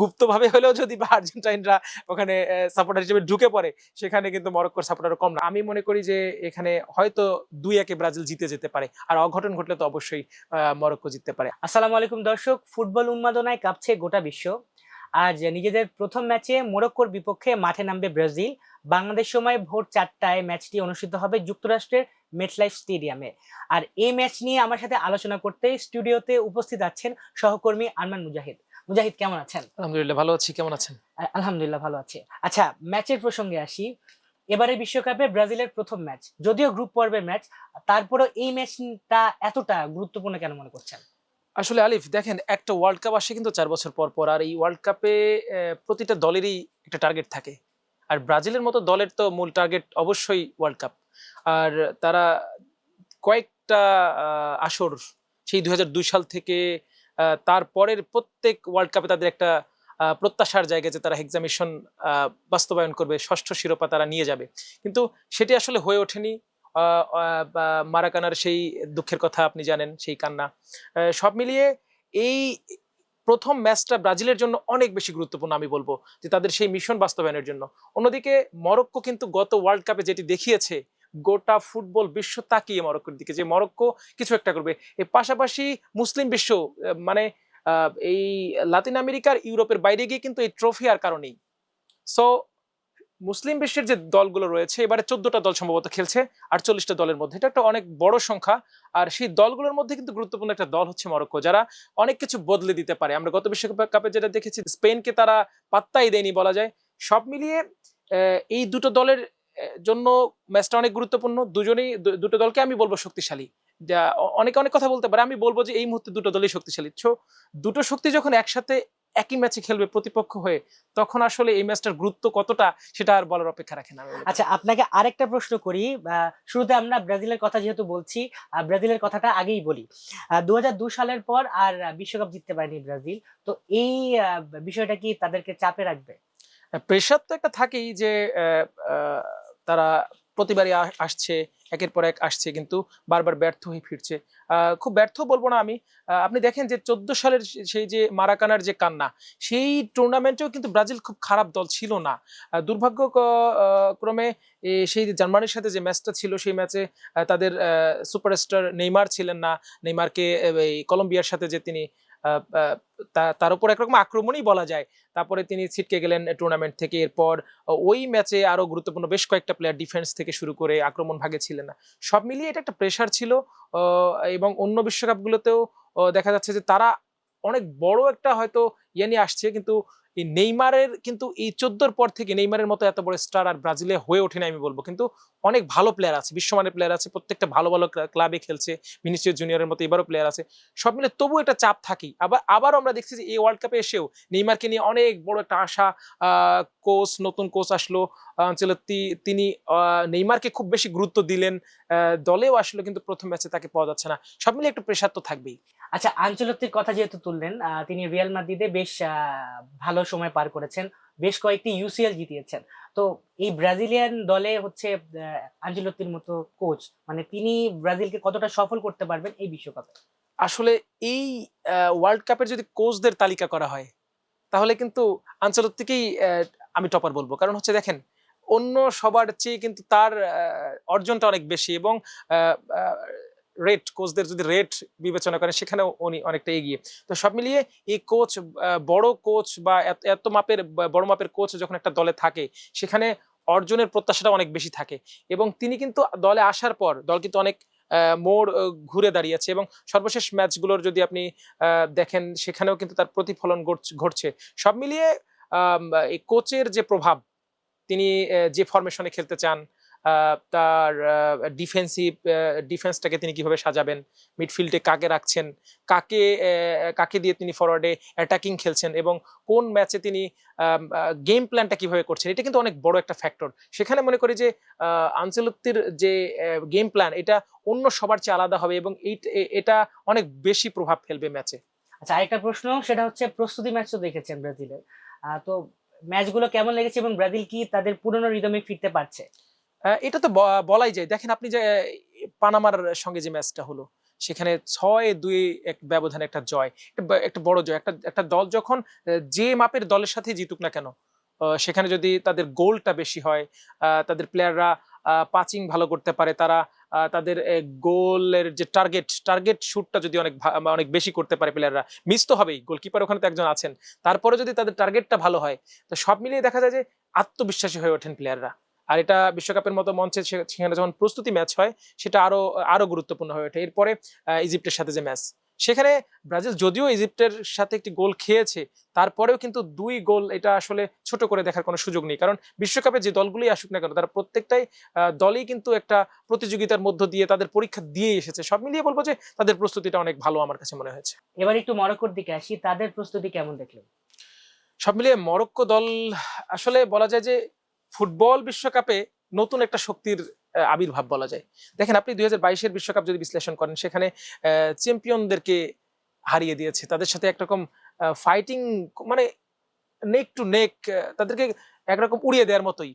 গুপ্তভাবে হলেও যদি বা আর্জেন্টাইনরা ওখানে সাপোর্টার হিসেবে ঢুকে পড়ে, সেখানে কিন্তু মরক্কোর সাপোর্টারও কম না। আমি মনে করি যে এখানে হয়তো 2-1 ব্রাজিল জিতে যেতে পারে, আর অঘটন ঘটলে তো অবশ্যই মরক্কো জিততে পারে। আসসালামু আলাইকুম দর্শক, ফুটবল উন্মাদনায় কাঁপছে গোটা বিশ্ব। আজ নিজেদের প্রথম ম্যাচে মোরক্কোর বিপক্ষে মাঠে নামবে ব্রাজিল। বাংলাদেশ সময় ভোর 4টায় ম্যাচটি অনুষ্ঠিত হবে যুক্তরাষ্ট্রের মেটলাইফ স্টেডিয়ামে। আর এই ম্যাচ নিয়ে আমার সাথে আলোচনা করতে স্টুডিওতে উপস্থিত আছেন সহকর্মী আরমান মুজাহিদ। মুজাহিদ, কেমন আছেন? আলহামদুলিল্লাহ ভালো আছি, কেমন আছেন? আলহামদুলিল্লাহ ভালো আছি। আচ্ছা, ম্যাচের প্রসঙ্গে আসি। এবারে বিশ্বকাপে ব্রাজিলের প্রথম ম্যাচ, যদিও গ্রুপ পর্বের ম্যাচ, তারপরও এই ম্যাচটা এতটা গুরুত্বপূর্ণ কেন মনে করছেন? আসলে আলিফ দেখেন, একটা ওয়ার্ল্ড কাপ আসে কিন্তু 4 বছর পর পর, আর এই ওয়ার্ল্ড কাপে প্রতিটা দলেরই একটা টার্গেট থাকে। আর ব্রাজিলের মতো দলের তো মূল টার্গেট অবশ্যই ওয়ার্ল্ড কাপ। আর তারা কয়েকটা আসর, সেই 2002 সাল থেকে তারপরের প্রত্যেক ওয়ার্ল্ড কাপে তাদের একটা প্রত্যাশার জায়গা যে তারা হেক্সা মিশন বাস্তবায়ন করবে, ষষ্ঠ শিরোপা তারা নিয়ে যাবে, কিন্তু সেটি আসলে হয়ে ওঠেনি। মারাকানার সেই দুঃখের কথা আপনি জানেন, সেই কান্না। সব মিলিয়ে এই প্রথম ম্যাচটা ব্রাজিলের জন্য অনেক বেশি গুরুত্বপূর্ণ, আমি বলবো যে তাদের সেই মিশন বাস্তবায়নের জন্য। অন্যদিকে মরক্কো কিন্তু গত ওয়ার্ল্ড কাপে যেটি দেখিয়েছে, গোটা ফুটবল বিশ্ব তাকিয়ে মরক্কোর দিকে, যে মরক্কো কিছু একটা করবে। এর পাশাপাশি মুসলিম বিশ্ব, মানে এই লাতিন আমেরিকার, ইউরোপের বাইরে গিয়ে কিন্তু এই ট্রফি আর কারণেই। সো মুসলিম বিশ্বের যে দলগুলো রয়েছে, এবারে 14টা দল সম্ভবত খেলছে 48টা দলের মধ্যে, এটা একটা অনেক বড় সংখ্যা। আর সেই দলগুলোর মধ্যে কিন্তু গুরুত্বপূর্ণ একটা দল হচ্ছে মরক্কো, যারা অনেক কিছু বদলে দিতে পারে। আমরা গত বিশ্বকাপে যেটা দেখেছি, স্পেনকে তারা পাত্তাই দেয়নি বলা যায়। সব মিলিয়ে এই দুটো দলের জন্য ম্যাচটা অনেক গুরুত্বপূর্ণ। দুটো দলকে আমি বলবো শক্তিশালী। অনেকে অনেক কথা বলতে পারে, আমি বলবো যে এই মুহূর্তে দুটো দলই শক্তিশালী। দুটো শক্তি যখন একসাথে একই ম্যাচে খেলবে প্রতিপক্ষ হয়ে, তখন আসলে এই ম্যাচটার গুরুত্ব কতটা সেটা আর বলার অপেক্ষা রাখে না। আচ্ছা, আপনাকে আরেকটা প্রশ্ন করি। শুরুতে আমরা ব্রাজিলের কথা যেহেতু বলছি, ব্রাজিলের কথাটা আগেই বলি। 2002 সালের পর আর বিশ্বকাপ জিততে পারেনি ব্রাজিল। তো এই বিষয়টা কি তাদেরকে চাপে রাখবে? প্রেশার তো একটা থাকেই যে তারা প্রতিবারই আসছে, একের পর এক আসছে, কিন্তু বারবার ব্যর্থ হয়ে ফিরছে। খুব ব্যর্থ বলবো না আমি। আপনি দেখেন যে 14 সালের সেই যে মারাকানার যে কান্না, সেই টুর্নামেন্টেও কিন্তু ব্রাজিল খুব খারাপ দল ছিল না। দুর্ভাগ্য ক্রমে সেই জার্মানির সাথে যে ম্যাচটা ছিল, সেই ম্যাচে তাদের সুপারস্টার নেইমার ছিলেন না। নেইমারকে এই কলম্বিয়ার সাথে যে তিনি তার উপর একরকম আক্রমণই বলা যায়, তারপরে তিনি ছিটকে গেলেন টুর্নামেন্ট থেকে। এরপর ওই ম্যাচে আরো গুরুত্বপূর্ণ বেশ কয়েকটা প্লেয়ার ডিফেন্স থেকে শুরু করে আক্রমণ ভাগে ছিলেন না। সব মিলিয়ে এটা একটা প্রেশার ছিল। এবং অন্য বিশ্বকাপগুলোতেও দেখা যাচ্ছে যে তারা অনেক বড় একটা হয়তো নিয়ে আসছে, কিন্তু এই নেইমারের কিন্তু এই 14 পর থেকে নেইমারের মতো এত বড় স্টার আর ব্রাজিলে হয়ে ওঠেনি আমি বলবো। কিন্তু অনেক ভালো প্লেয়ার আছে, বিশ্বমানের প্লেয়ার আছে, প্রত্যেকটা ভালো ভালো ক্লাবে খেলছে। ভিনিসিয়াস জুনিয়রের মতো এবারও প্লেয়ার আছে। সব মিলে তবু এটা চাপ থাকেই। আবার আমরা দেখছি যে এই ওয়ার্ল্ড কাপে এসেও নেইমারকে নিয়ে অনেক বড় একটা আশা। নতুন কোচ আসলো আনচেলত্তি, তিনি নেইমারকে খুব বেশি গুরুত্ব দিলেন। দলেও আসলে কিন্তু প্রথম ম্যাচে তাকে পাওয়া যাচ্ছে না। সব মিলে একটু প্রেশার তো থাকবেই। আচ্ছা, আনচেলত্তির কথা যেহেতু তুললেন, তিনি রিয়াল মাদ্রিদে বেশ ভালো সময় পার করেছেন, বেশ কয়েকটি ইউসিএল জিতিয়েছেন। তো এই ব্রাজিলিয়ান দলে হচ্ছে আনচেলত্তির মতো কোচ, মানে তিনি ব্রাজিলকে কতটা সফল করতে পারবেন এই বিশ্বকাপে? আসলে এই ওয়ার্ল্ড কাপের যদি কোচদের তালিকা করা হয়, তাহলে কিন্তু আনচেলত্তিকেই আমি টপার বলবো। কারণ হচ্ছে দেখেন, অন্য সবার চেয়ে কিন্তু তার অর্জনটা অনেক বেশি, এবং রেট, কোচদের যদি রেট বিবেচনা করেন, সেখানেও উনি অনেকটা এগিয়ে। তো সব মিলিয়ে এই কোচ, বড় কোচ বা এত মাপের বড় মাপের কোচ যখন একটা দলে থাকে, সেখানে অর্জনের প্রত্যাশাটা অনেক বেশি থাকে। এবং তিনি কিন্তু দলে আসার পর দল কিন্তু অনেক মোড় ঘুরে দাঁড়িয়েছে, এবং সর্বশেষ ম্যাচগুলোর যদি আপনি দেখেন, সেখানেও কিন্তু তার প্রতিফলন ঘটছে। সব মিলিয়ে এই কোচের যে প্রভাব, তিনি যে ফরমেশনে খেলতে চান, তার ডিফেন্সটাকে তিনি কিভাবে সাজাবেন, মিডফিল্ডে কাকে রাখছেন, কাকে দিয়ে তিনি ফরওয়ার্ডে অ্যাটাকিং খেলছেন, এবং কোন ম্যাচে তিনি গেম প্ল্যানটা কিভাবে করছেন, এটা কিন্তু অনেক বড় একটা ফ্যাক্টর। সেখানে মনে করি যে আনচেলত্তির যে গেম প্ল্যান, এটা অন্য সবার চেয়ে আলাদা হবে, এবং এটা অনেক বেশি প্রভাব ফেলবে ম্যাচে। আচ্ছা, আরেকটা প্রশ্ন, সেটা হচ্ছে প্রস্তুতি ম্যাচ তো দেখেছেন ব্রাজিলের। তো ম্যাচগুলো কেমন লেগেছে এবং ব্রাজিল কি তাদের পুরনো রিদমে ফিরতে পারছে? এটা তো বলাই যায়। দেখেন আপনি যে পানামার সঙ্গে যে ম্যাচটা হলো, সেখানে 6-2 এক ব্যবধানে একটা জয়, একটা বড় জয়। একটা দল যখন যে মাপের দলের সাথেই জিতুক না কেন, সেখানে যদি তাদের গোলটা বেশি হয়, তাদের প্লেয়াররা পাচিং ভালো করতে পারে, তারা তাদের গোলের যে টার্গেট শুটটা যদি অনেক বেশি করতে পারে প্লেয়াররা, মিস তো হবেই, গোলকিপার ওখানে তো একজন আছেন। তারপরে যদি তাদের টার্গেটটা ভালো হয়, তো সব মিলিয়ে দেখা যায় যে আত্মবিশ্বাসী হয়ে ওঠেন প্লেয়াররা। আর এটা বিশ্বকাপের মতো মঞ্চে সেখানে যখন প্রস্তুতি ম্যাচ হয়, সেটা আরো গুরুত্বপূর্ণ হয়ে ওঠে। এরপরে ইজিপ্টের সাথে যে ম্যাচ, সেখানে ব্রাজিল যদিও ইজিপ্টের সাথে একটি গোল খেয়েছে, তারপরেও কিন্তু 2 গোল, এটা আসলে ছোট করে দেখার কোনো সুযোগ নেই। কারণ বিশ্বকাপে যে দলগুলোই আসুক না কেন, তারা প্রত্যেকটাই দলই কিন্তু একটা প্রতিযোগিতার মধ্য দিয়ে তাদের পরীক্ষা দিয়ে এসেছে। সব মিলিয়ে বলবো যে তাদের প্রস্তুতিটা অনেক ভালো আমার কাছে মনে হয়েছে। এবার একটু মরক্কোর দিকে আসি, তাদের প্রস্তুতি কেমন দেখলেন? সব মিলিয়ে মরক্কো দল আসলে বলা যায় যে ফুটবল বিশ্বকাপে নতুন একটা শক্তির আবির্ভাব বলা যায়। দেখেন, আপনি 2022-এর বিশ্বকাপ যদি বিশ্লেষণ করেন, সেখানে চ্যাম্পিয়নদেরকে হারিয়ে দিয়েছে। তাদের সাথে একরকম ফাইটিং, মানে নেক টু নেক, তাদেরকে একরকম উড়িয়ে দেওয়ার মতোই।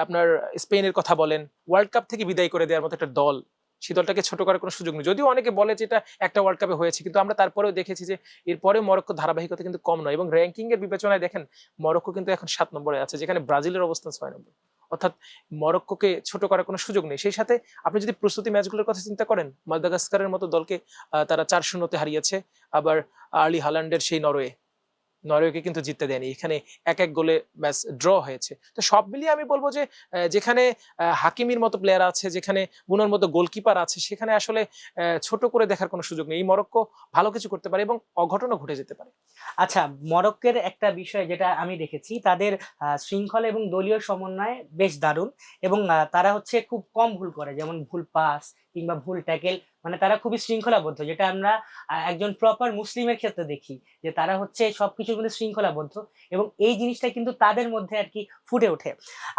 আপনার স্পেনের কথা বলেন, ওয়ার্ল্ড কাপ থেকে বিদায় করে দেওয়ার মতো একটা দল, সেই দলটাকে ছোট করার কোনো সুযোগ নেই। যদিও অনেকে বলে যে এটা একটা ওয়ার্ল্ড কাপে হয়েছে, কিন্তু আমরা তারপরেও দেখেছি যে এরপরে মরক্কোর ধারাবাহিকতা কিন্তু কম নয়, এবং র্যাঙ্কিং এর বিবেচনায় দেখেন মরক্কো কিন্তু এখন 7 নম্বরে আছে, যেখানে ব্রাজিলের অবস্থান 6 নম্বর। অর্থাৎ মরক্কোকে ছোট করার কোনো সুযোগ নেই। সেই সাথে আপনি যদি প্রস্তুতি ম্যাচগুলোর কথা চিন্তা করেন, মাদাগাস্কারের মতো দলকে তারা 4-0-তে হারিয়েছে। আবার আর্লি হাল্যান্ডের সেই নরওয়েকে কিন্তু জিততে দেয়নি। এখানে 1-1 গোলে ম্যাচ ড্র হয়েছে। তো সব মিলিয়ে আমি বলব যে যেখানে হাকিমির মতো প্লেয়ার আছে, যেখানে বুনোর মতো গোলকিপার আছে, সেখানে আসলে ছোট করে দেখার কোনো সুযোগ নেই। এই মরক্কো ভালো কিছু করতে পারে এবং অঘটনও ঘটে যেতে পারে। আচ্ছা, মরক্কোর একটা বিষয় যেটা আমি দেখেছি, তাদের শৃঙ্খলা এবং দলীয় সমন্বয় বেশ দারুণ, এবং তারা হচ্ছে খুব কম ভুল করে। যেমন ভুল পাস কিংবা ভুল ট্যাকেল, মানে তারা খুবই শৃঙ্খলাবদ্ধ, যেটা আমরা একজন প্রপার মুসলিমের ক্ষেত্রে দেখি যে তারা হচ্ছে সবকিছুর মধ্যে শৃঙ্খলাবদ্ধ, এবং এই জিনিসটা কিন্তু তাদের মধ্যে আরকি ফুটে ওঠে।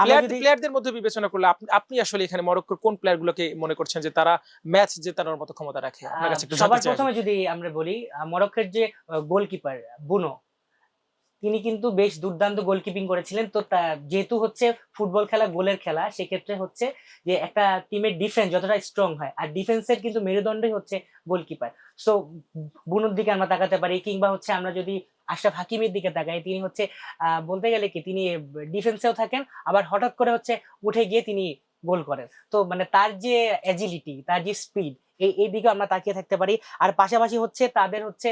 আমরা যদি প্লেয়ারদের মধ্যে বিবেচনা করলে আপনি আসলে এখানে মরক্কোর কোন প্লেয়ারগুলোকে মনে করছেন যে তারা ম্যাচ জেতানোর মতো ক্ষমতা রাখে? আপনার কাছে একটু জানতে সবার চাই আমি। ১ম এ যদি আমরা বলি, মরক্কোর যে গোলকিপার বুনো, তিনি কিন্তু বেশ দুর্দান্ত গোলকিপিং করেছিলেন। তো যেহেতু হচ্ছে ফুটবল খেলা গোলের খেলা, সেক্ষেত্রে হচ্ছে যে একটা টিমের ডিফেন্স যতটা স্ট্রং হয়, আর ডিফেন্সের কিন্তু মেরুদণ্ডই হচ্ছে গোলকিপার। সো বুনোর দিকে আমরা তাকাতে পারি, কিংবা হচ্ছে আমরা যদি আশরাফ হাকিমির দিকে তাকাই, তিনি হচ্ছে বলতে গেলে কি তিনি ডিফেন্সেও থাকেন, আবার হঠাৎ করে হচ্ছে উঠে গিয়ে তিনি গোল করেন। তো মানে তার যে এজিলিটি, তার যে স্পিড, এই দিকে আমরা তাকিয়ে থাকতে পারি। আর পাশাপাশি হচ্ছে তাদের হচ্ছে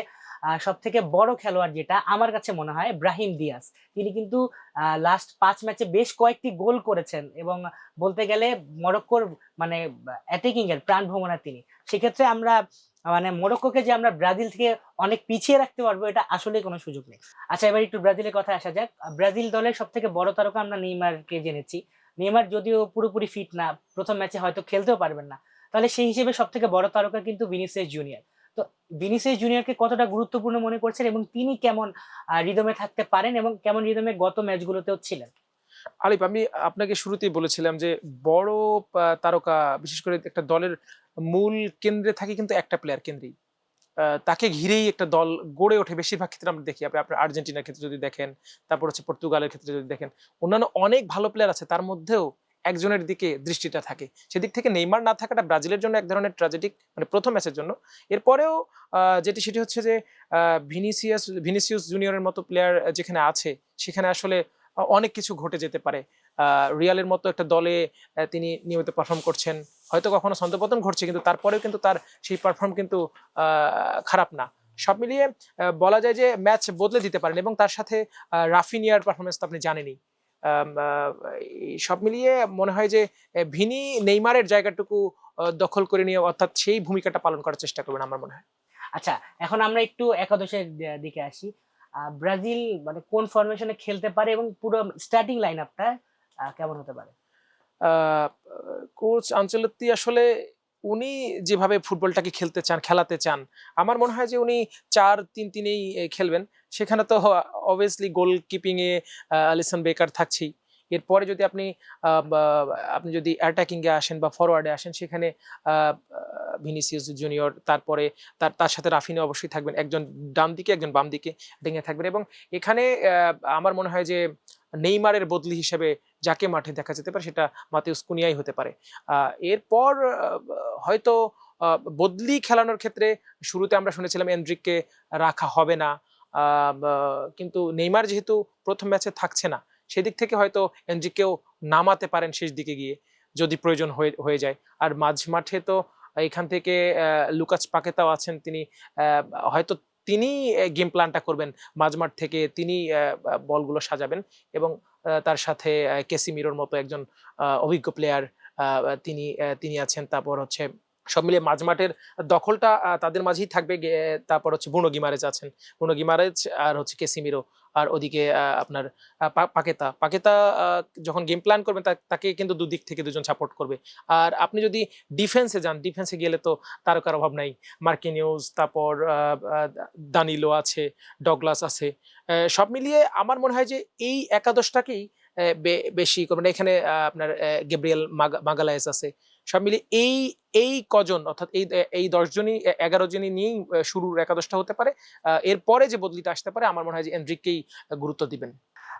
সবথেকে বড় খেলোয়াড় যেটা আমার কাছে মনে হয়, ব্রাহিম দিয়াজ। তিনি কিন্তু লাস্ট ৫ ম্যাচে বেশ কয়েকটি গোল করেছেন, এবং বলতে গেলে মরক্কোর মানে অ্যাটাকিং এর প্রাণভোমরা তিনি। সেক্ষেত্রে আমরা মানে মরক্কোকে যে আমরা ব্রাজিল থেকে অনেক পিছিয়ে রাখতে পারবো, এটা আসলেই কোনো সুযোগ নেই। আচ্ছা, এবার একটু ব্রাজিলের কথায় আসা যাক। ব্রাজিল দলের সবথেকে বড় তারকা আমরা নেইমারকে জেনেছি। নেইমার যদিও পুরোপুরি ফিট না, ১ম ম্যাচে হয়তো খেলতেও পারবেন না। তাহলে সেই হিসেবে সবথেকে বড় তারকা কিন্তু ভিনিসিয়াস জুনিয়র। তো ভিনিসিয়াস জুনিয়রকে কতটা গুরুত্বপূর্ণ মনে করছেন, এবং তিনি কেমন রিদমে থাকতে পারেন, এবং কেমন রিদমে গত ম্যাচগুলোতেও ছিলেন? আলিফ, আমি আপনাকে শুরুতেই বলেছিলাম যে বড় তারকা, বিশেষ করে একটা দলের মূল কেন্দ্রে থাকে কিন্তু একটা প্লেয়ার কেন্দ্রেই। তাকে ঘিরেই একটা দল গড়ে ওঠে বেশিরভাগ ক্ষেত্রে আমরা দেখি। আপনার আর্জেন্টিনার ক্ষেত্রে যদি দেখেন, তারপর হচ্ছে পর্তুগালের ক্ষেত্রে যদি দেখেন, অন্যান্য অনেক ভালো প্লেয়ার আছে, তার মধ্যেও একজনের দিকে দৃষ্টিটা থাকে। সেদিক থেকে নেইমার না থাকাটা ব্রাজিলের জন্য এক ধরনের ট্র্যাজেডিক, মানে ১ম ম্যাচের জন্য। এরপরেও সেটি হচ্ছে যে ভিনিসিয়াস জুনিয়রের মতো প্লেয়ার যেখানে আছে, সেখানে আসলে অনেক কিছু ঘটে যেতে পারে। রিয়ালের মতো একটা দলে তিনি নিয়মিত পারফর্ম করছেন। হয়তো কখনো ছন্দপতন ঘটছে, কিন্তু তারপরেও কিন্তু তার সেই পারফর্ম কিন্তু খারাপ না। সব মিলিয়ে বলা যায় যে ম্যাচ বদলে দিতে পারেন, এবং তার সাথে রাফিনিয়ার পারফরমেন্স তো আপনি জানেনই। সব মিলিয়ে মনে হয় যে ভিনি নেইমারের জায়গাটুকু দখল করে নিয়ে, অর্থাৎ সেই ভূমিকাটা পালন করার চেষ্টা করবেন আমার মনে হয়। আচ্ছা, এখন আমরা একটু একাদশের দিকে আসি। ব্রাজিল মানে কোন ফরমেশনে খেলতে পারে, এবং পুরো স্টার্টিং লাইন আপটা কেমন হতে পারে? কোচ আনচেলত্তি আসলে উনি যেভাবে ফুটবলটাকে খেলাতে চান, আমার মনে হয় যে উনি ৪-৩-৩-এই খেলবেন। সেখানে তো অবভিয়াসলি গোলকিপিং এ আলিসন বেকার থাকছেই। এরপরে যদি আপনি যদি অ্যাটাকিং এ আসেন বা ফরওয়ার্ডে আসেন, সেখানে আ আ ভিনিসিয়াস জুনিয়র, তারপরে তার সাথে রাফিনিয়া অবশ্যই থাকবেন। একজন ডান দিকে, একজন বাম দিকে ভেঙে থাকবেন, এবং এখানে আমার মনে হয় যে নেইমারের বদলি হিসেবে যাকে মাঠে দেখা যেতে পারে, সেটা মাতেউস কুনিয়াই হতে পারে। এরপর হয়তো বদলি খেলানোর ক্ষেত্রে শুরুতে আমরা শুনেছিলাম এনড্রিককে রাখা হবে না, কিন্তু নেইমার যেহেতু প্রথম ম্যাচে থাকছে না, সেদিক থেকে হয়তো এনড্রিককেও নামাতে পারেন শেষ দিকে গিয়ে যদি প্রয়োজন হয়ে যায়। আর মাঝ মাঠে তো এখান থেকে লুকাস পাকেতাও আছেন, তিনি হয়তো তিনি গেম প্ল্যানটা করবেন, মাঝমাঠ থেকে তিনি বলগুলো সাজাবেন এবং তার সাথে কেসিমিরোর মতো একজন অভিজ্ঞ প্লেয়ার তিনি তিনি আছেন। তারপর হচ্ছে সব মিলিয়ে মাঝমাঠের দখলটা তাদের মাঝেই থাকবে। তারপর হচ্ছে ব্রুনো গিমারেজ আছেন, ব্রুনো গিমারেজ আর হচ্ছে কেসিমিরো, আর ওদিকে আপনার পাকেতা পাকেতা যখন গেম প্ল্যান করবেন তাকে কিন্তু দুদিক থেকে দুজন সাপোর্ট করবে। আর আপনি যদি ডিফেন্সে যান, ডিফেন্সে গেলে তো তারকার অভাব নাই, মার্কিনিউস, তারপর দানিলো আছে, ডগলাস আছে। সব মিলিয়ে আমার মনে হয় যে এই একাদশটাকেই বেশি করবেন। এখানে আপনার গেব্রিয়েল মাগালায়েস আছে। সব মিলিয়ে এই এই কজন অর্থাৎ এই 10 জনই 11 জনই নিয়েই শুরুর একাদশটা হতে পারে। এরপরে যে বদলিটা আসতে পারে আমার মনে হয় যে এনড্রিককেই গুরুত্ব দিবেন।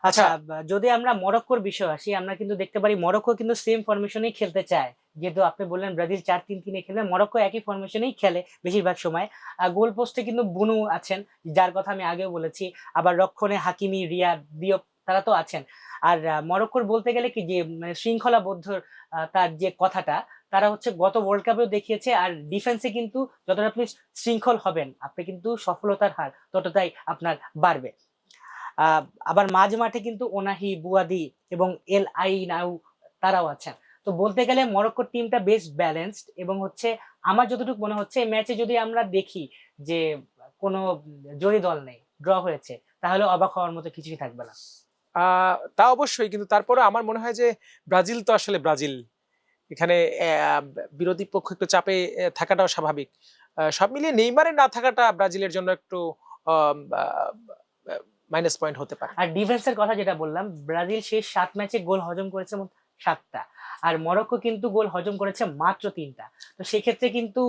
আচ্ছা, যদি আমরা মরক্কোর বিষয় আসি, আমরা কিন্তু দেখতে পারি মরক্কো কিন্তু সেম ফরমেশনেই খেলতে চায়। যেহেতু আপনি বললেন ব্রাজিল 4-3-3 খেলে, মরক্কো একই ফরমেশনেই খেলে বেশিরভাগ সময়। গোল পোস্টে কিন্তু বুনু আছেন, যার কথা আমি আগেও বলেছি। আবার রক্ষণে হাকিমি, রিয়াদ, দিয়প তারা তো আছেন। আর মরক্কোর বলতে গেলে কি যে মানে শৃঙ্খলাবদ্ধ তার যে কথাটা, তারা হচ্ছে গত ওয়ার্ল্ড কাপেও দেখিয়েছে। আর ডিফেন্সে কিন্তু যতটা আপনি শৃঙ্খল হবেন, আপনি কিন্তু সফলতার হার ততটাই আপনার বাড়বে। আবার মাঝ মাঠে কিন্তু ওনাহি, বুয়াদি এবং এল আই নাউ তারাও আছেন। তো বলতে গেলে মরক্কোর টিমটা বেশ ব্যালেন্সড এবং হচ্ছে আমার যতটুকু মনে হচ্ছে এই ম্যাচে যদি আমরা দেখি যে কোনো জয়ী দল নেই, ড্র হয়েছে, তাহলে অবাক হওয়ার মতো কিছুই থাকবে না। তা অবশ্যই, কিন্তু তারপরে আমার মনে হয় যে ব্রাজিল তো আসলে ব্রাজিল, এখানে বিরোধী পক্ষ একটু চাপে থাকাটাও স্বাভাবিক। সব মিলিয়ে নেইমারের না থাকাটা ব্রাজিলের জন্য একটু মাইনাস পয়েন্ট হতে পারে। আর ডিফেন্সের কথা যেটা বললাম, ব্রাজিল শেষ 7 ম্যাচে গোল হজম করেছে মোট 7টা, আর মরক্কো কিন্তু গোল হজম করেছে মাত্র 3টা। তো সেক্ষেত্রে কিন্তু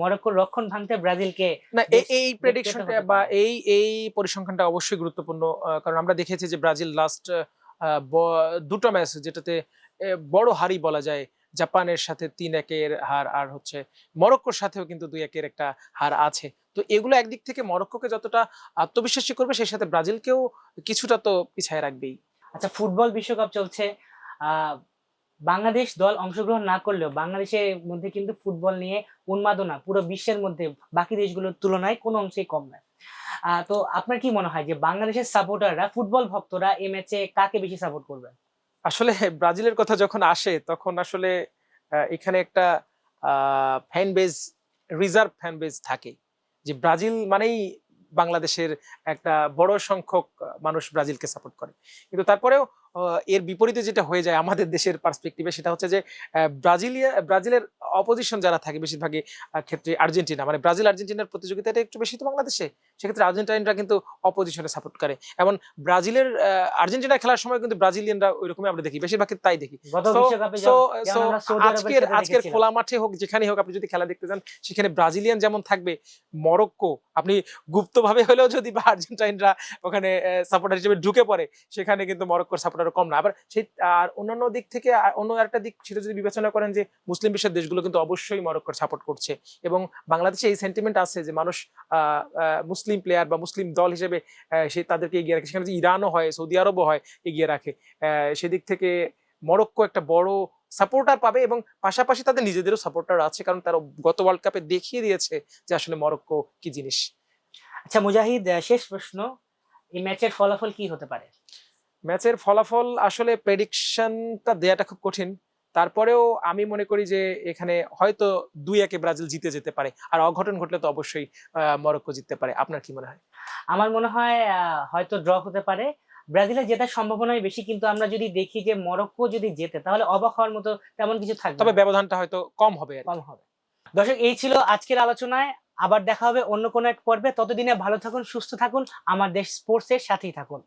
মরক্কোর রক্ষণ ভাঙতে ব্রাজিলকে না, এই প্রেডিকশনটা বা এই পরিসংখ্যানটা অবশ্যই গুরুত্বপূর্ণ, কারণ আমরা দেখেছি যে ব্রাজিল লাস্ট দুটো ম্যাচ যেটাতে বড় হারই বলা যায়, জাপানের সাথে 3-1 হার, আর হচ্ছে মরক্কোর সাথেও কিন্তু 2-1 একটা হার আছে। তো এগুলো একদিক থেকে মরক্কোকে যতটা আত্মবিশ্বাসী করবে, সেই সাথে ব্রাজিলকেও কিছুটা তো পিছায় রাখবেই। আচ্ছা, ফুটবল বিশ্বকাপ চলছে। আহ বাংলাদেশ দল অংশগ্রহণ না করলেও বাংলাদেশের মধ্যে কিন্তু ফুটবল নিয়ে উন্মাদনা পুরো বিশ্বের মধ্যে বাকি দেশগুলোর তুলনায় কোনো অংশেই কম নয়। তো আপনার কি মনে হয় যে বাংলাদেশের সাপোর্টাররা, ফুটবল ভক্তরা এই ম্যাচে কাকে বেশি সাপোর্ট করবে? আসলে ব্রাজিলের কথা যখন আসে তখন আসলে এখানে একটা fan base, reserve fan base থাকে, যে ব্রাজিল মানেই বাংলাদেশের একটা বড় সংখ্যক মানুষ ব্রাজিলকে সাপোর্ট করে। কিন্তু তারপরেও এর বিপরীতে যেটা হয়ে যায় আমাদের দেশের পার্সপেক্টিভে, সেটা হচ্ছে যে ব্রাজিলের অপোজিশন যারা থাকে বেশিরভাগই ক্ষেত্রে আর্জেন্টিনা, মানে ব্রাজিল আর্জেন্টিনার প্রতিযোগিতাটা একটু বেশি তো বাংলাদেশে, সেক্ষেত্রে আর্জেন্টাইনরা কিন্তু অপোজিশনে সাপোর্ট করে। এমন ব্রাজিলের আর্জেন্টিনা খেলার সময় কিন্তু ব্রাজিলিয়ানরা ওইরকমই আমরা দেখি, বেশিরভাগ তাই দেখি। গত বিশ্বকাপে যেমন আমরা সৌদি আরবের সাথে আজকের দেখেছিলাম। খোলা মাঠে হোক যেখানেই হোক, আপনি যদি খেলা দেখতে যান সেখানে ব্রাজিলিয়ান যেমন থাকবে, মরক্কো আপনি গুপ্তভাবে হলেও যদি বা আর্জেন্টাইনরা ওখানে সাপোর্টার হিসেবে ঢুকে পড়ে, সেখানে কিন্তু মরক্কোর সাপোর্টার কম না। আবার সেই আর অন্যান্য দিক থেকে অন্য একটা দিক সেটা যদি বিবেচনা করেন যে মুসলিম বিশ্বের দেশগুলো কিন্তু অবশ্যই মরক্কোর সাপোর্ট করছে, এবং বাংলাদেশে এই সেন্টিমেন্ট আছে যে মানুষ মুসলিম প্লেয়ার বা মুসলিম দল হিসেবে সে তাদেরকে এগিয়ে রাখে। সেখানে যে ইরানও হয়, সৌদি আরবও হয়, এগিয়ে রাখে। সেদিক থেকে মরক্কো একটা বড় সাপোর্টার পাবে, এবং পাশাপাশি তাদের নিজেদেরও সাপোর্টার আছে, কারণ তারা গত ওয়ার্ল্ড কাপে দেখিয়ে দিয়েছে যে আসলে মরক্কো কি জিনিস। আচ্ছা মুজাহিদ, শেষ প্রশ্ন, এই ম্যাচের ফলাফল কি হতে পারে? ম্যাচের ফলাফল আসলে প্রেডিকশনটা দেয়াটা খুব কঠিন, তারপরেও আমি মনে করি যে এখানে হয়তো 2-1 ব্রাজিল জিতে যেতে পারে, আর অঘটন ঘটলে তো অবশ্যই মরক্কো জিততে পারে। আপনার কি মনে হয়? আমার মনে হয় হয়তো ড্র হতে পারে, ব্রাজিলের জেতার সম্ভাবনাই বেশি। কিন্তু আমরা যদি দেখি যে মরক্কো যদি জেতে, তাহলে অবাক হওয়ার মতো তেমন কিছু থাকবে তবে না, ব্যবধানটা হয়তো কম হবে আর কি। কম হবে। দর্শক, এই ছিল আজকের আলোচনায়। আবার দেখা হবে অন্য কোনো এক পর্বে। ততদিনে ভালো থাকুন, সুস্থ থাকুন, আমার দেশ স্পোর্টস এর সাথেই থাকুন।